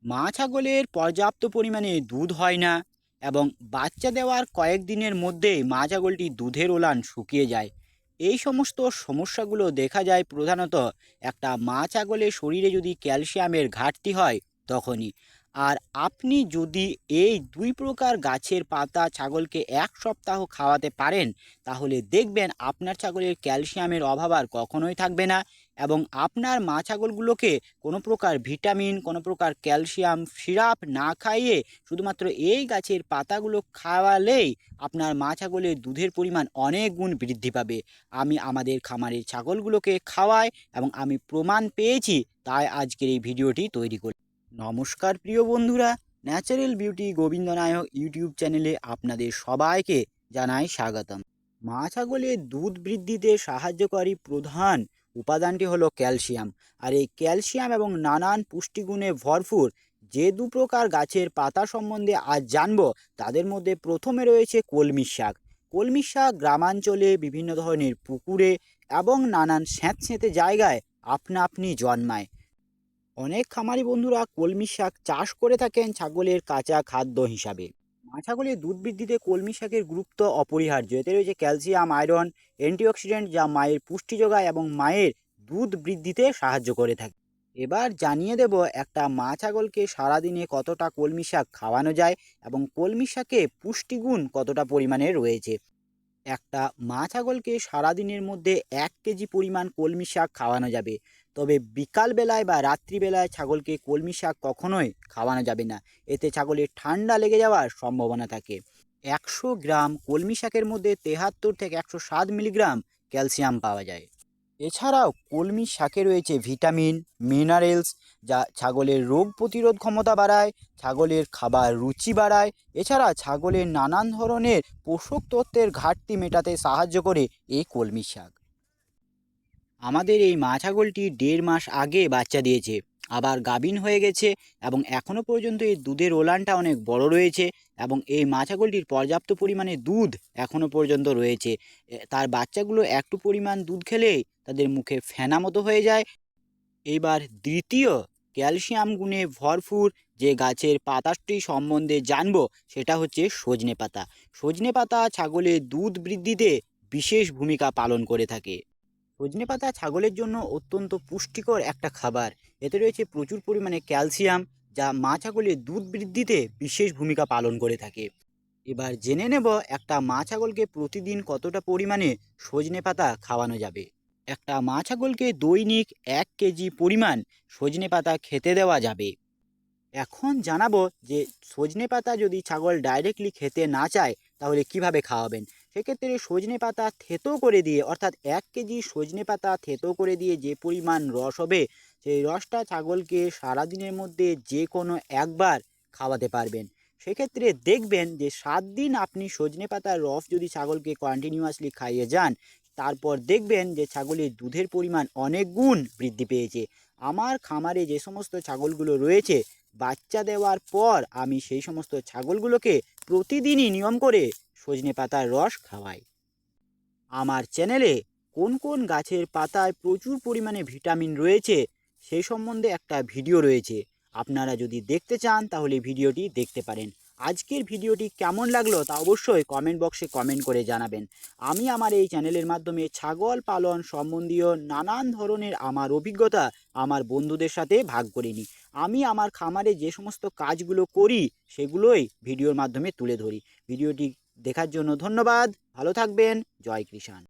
মা ছাগলের পর্যাপ্ত পরিমাণে দুধ হয় না এবং বাচ্চা দেওয়ার কয়েকদিনের মধ্যেই মা ছাগলটি দুধের ওলান শুকিয়ে যায়। এই সমস্ত সমস্যাগুলো দেখা যায় প্রধানত একটা মা ছাগলের শরীরে যদি ক্যালসিয়ামের ঘাটতি হয় তখনই। আর আপনি যদি এই দুই প্রকার গাছের পাতা ছাগলকে এক সপ্তাহ খাওয়াতে পারেন, তাহলে দেখবেন আপনার ছাগলের ক্যালসিয়ামের অভাব আর কখনোই থাকবে না। এবং আপনার মা ছাগলগুলোকে কোনো প্রকার ভিটামিন, কোনো প্রকার ক্যালসিয়াম সিরাপ না খাইয়ে শুধুমাত্র এই গাছের পাতাগুলো খাওয়ালেই আপনার মা ছাগলের দুধের পরিমাণ অনেক গুণ বৃদ্ধি পাবে। আমি আমাদের খামারের ছাগলগুলোকে খাওয়াই এবং আমি প্রমাণ পেয়েছি, তাই আজকের এই ভিডিওটি তৈরি করি। নমস্কার প্রিয় বন্ধুরা, ন্যাচারাল বিউটি গোবিন্দ নায়ক ইউটিউব চ্যানেলে আপনাদের সবাইকে জানাই স্বাগতম। মা ছাগলের দুধ বৃদ্ধিতে সাহায্যকারী প্রধান উপাদানটি হলো ক্যালসিয়াম। আর এই ক্যালসিয়াম এবং নানান পুষ্টিগুণে ভরপুর যে দু প্রকার গাছের পাতা সম্বন্ধে আজ জানবো, তাদের মধ্যে প্রথমে রয়েছে কলমি শাক। কলমি শাক গ্রামাঞ্চলে বিভিন্ন ধরনের পুকুরে এবং নানান স্যাঁতস্যাঁতে জায়গায় আপনা আপনি জন্মায়। অনেক খামারি বন্ধুরা কলমি শাক চাষ করে থাকেন ছাগলের কাঁচা খাদ্য হিসাবে। মা ছাগলের দুধ বৃদ্ধিতে কলমি শাকের গুরুত্ব অপরিহার্য। এতে রয়েছে ক্যালসিয়াম, আয়রন, অ্যান্টিঅক্সিডেন্ট, যা মায়ের পুষ্টি যোগায় এবং মায়ের দুধ বৃদ্ধিতে সাহায্য করে থাকে। এবার জানিয়ে দেব একটা মা ছাগলকে সারাদিনে কতটা কলমি শাক খাওয়ানো যায় এবং কলমি শাকে পুষ্টিগুণ কতটা পরিমাণে রয়েছে। একটা মা ছাগলকে সারাদিনের মধ্যে 1 কেজি পরিমাণ কলমি শাক খাওয়ানো যাবে। তবে বিকালবেলায় বা রাত্রিবেলায় ছাগলকে কলমি শাক কখনোই খাওয়ানো যাবে না, এতে ছাগলের ঠান্ডা লেগে যাওয়ার সম্ভাবনা থাকে। 100 গ্রাম কলমি শাকের মধ্যে 73 থেকে 107 মিলিগ্রাম ক্যালসিয়াম পাওয়া যায়। এছাড়াও কলমি শাকে রয়েছে ভিটামিন, মিনারেলস, যা ছাগলের রোগ প্রতিরোধ ক্ষমতা বাড়ায়, ছাগলের খাবার রুচি বাড়ায়। এছাড়া ছাগলের নানান ধরনের পোষক তত্ত্বের ঘাটতি মেটাতে সাহায্য করে এই কলমি শাক। আমাদের এই মা ছাগলটি 1.5 মাস আগে বাচ্চা দিয়েছে, আবার গাভীন হয়ে গেছে এবং এখনও পর্যন্ত এই দুধের ওলানটা অনেক বড় রয়েছে এবং এই মা ছাগলটির পর্যাপ্ত পরিমাণে দুধ এখনও পর্যন্ত রয়েছে। তার বাচ্চাগুলো একটু পরিমাণ দুধ খেলেই তাদের মুখে ফেনা মতো হয়ে যায়। এইবার দ্বিতীয় ক্যালসিয়াম গুণে ভরপুর যে গাছের পাতাটি সম্বন্ধে জানবো, সেটা হচ্ছে সজনে পাতা। সজনে পাতা ছাগলের দুধ বৃদ্ধিতে বিশেষ ভূমিকা পালন করে থাকে। সজনে পাতা ছাগলের জন্য অত্যন্ত পুষ্টিকর একটা খাবার। এতে রয়েছে প্রচুর পরিমাণে ক্যালসিয়াম, যা মা ছাগলের দুধ বৃদ্ধিতে বিশেষ ভূমিকা পালন করে থাকে। এবার জেনে নেব একটা মা ছাগলকে প্রতিদিন কতটা পরিমাণে সজনে পাতা খাওয়ানো যাবে। একটা মা ছাগলকে দৈনিক 1 কেজি পরিমাণ সজনে পাতা খেতে দেওয়া যাবে। এখন জানাবো যে সজনে পাতা যদি ছাগল ডাইরেক্টলি খেতে না চায় তাহলে কিভাবে খাওয়াবেন। সেক্ষেত্রে সজনে পাতা থেতো করে দিয়ে, অর্থাৎ 1 কেজি সজনে পাতা থেতো করে দিয়ে যে পরিমাণ রস হবে, সেই রসটা ছাগলকে সারাদিনের মধ্যে যে কোনো একবার খাওয়াতে পারবেন। সেক্ষেত্রে দেখবেন যে 7 দিন আপনি সজনে পাতার রস যদি ছাগলকে কন্টিনিউয়াসলি খাইয়ে যান, তারপর দেখবেন যে ছাগলের দুধের পরিমাণ অনেক গুণ বৃদ্ধি পেয়েছে। আমার খামারে যে সমস্ত ছাগলগুলো রয়েছে, বাচ্চা দেওয়ার পর আমি সেই সমস্ত ছাগলগুলোকে প্রতিদিনই নিয়ম করে সজনে পাতার রস খাওয়াই। আমার চ্যানেলে কোন কোন গাছের পাতায় প্রচুর পরিমাণে ভিটামিন রয়েছে সেই সম্বন্ধে একটা ভিডিও রয়েছে। আপনারা যদি দেখতে চান তাহলে ভিডিওটি দেখতে পারেন। আজকের ভিডিওটি কেমন লাগলো তা অবশ্যই কমেন্ট বক্সে কমেন্ট করে জানাবেন। আমি আমার এই চ্যানেলের মাধ্যমে ছাগল পালন সম্বন্ধীয় নানান ধরনের আমার অভিজ্ঞতা আমার বন্ধুদের সাথে ভাগ করে নিই। আমি আমার খামারে যে সমস্ত কাজগুলো করি সেগুলোই ভিডিওর মাধ্যমে তুলে ধরি। ভিডিওটি দেখার জন্য ধন্যবাদ। ভালো থাকবেন। জয় কৃষাণ।